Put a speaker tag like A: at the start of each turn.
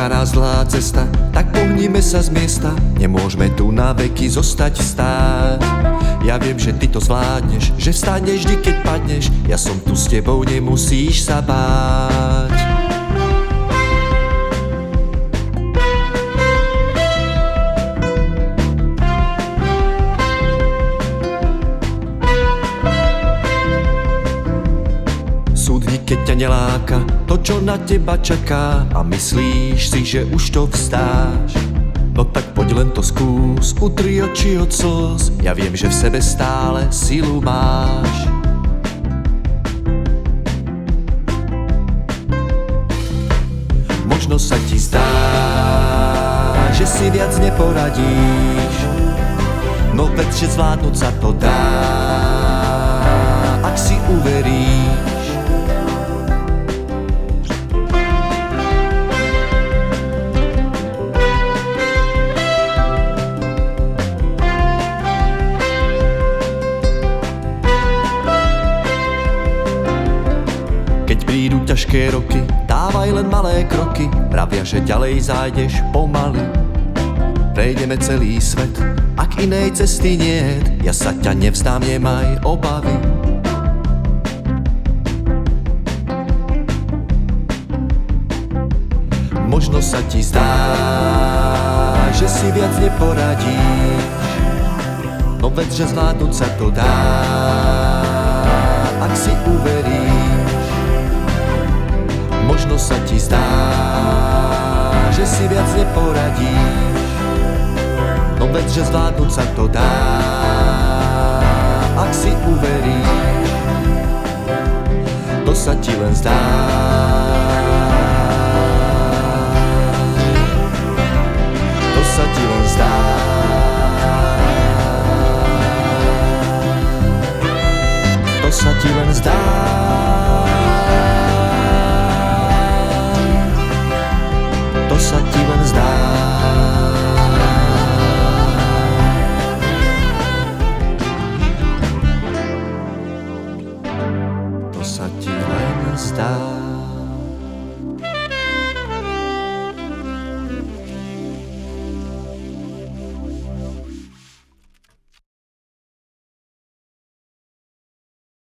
A: Čaká nás dlhá cesta, tak pohnime sa z miesta. Nemôžeme tu na veky zostať stáť. Ja viem, že ty to zvládneš, že vstaneš vždy, keď padneš. Ja som tu s tebou, nemusíš sa báť. Súdnik, keď ťa neláka to, čo na teba čaká, a myslíš si, že už to vzdáš, no tak poď len to skús, utri oči od slz. Ja viem, že v sebe stále silu máš. Možno sa ti zdá, že si viac neporadíš, no veď, že zvládnuť sa to dá, ak si uveríš. Keď prídu ťažké roky, dávaj len malé kroky. Pravia, že ďalej zájdeš pomaly. Prejdeme celý svet, ak inej cesty niet. Ja sa ťa nevzdám, nemaj obavy. Možno sa ti zdá, že si viac neporadíš, no veď, že zvládnuť sa to dá, ak si uveríš. Možno sa ti zdá, že si viac neporadíš, no veď, že zvládnuť sa to dá, ak si uveríš. To sa ti len zdá. To sa ti len zdá. To sa ti len zdá. To sa ti len zdá. To sa ti len zdá.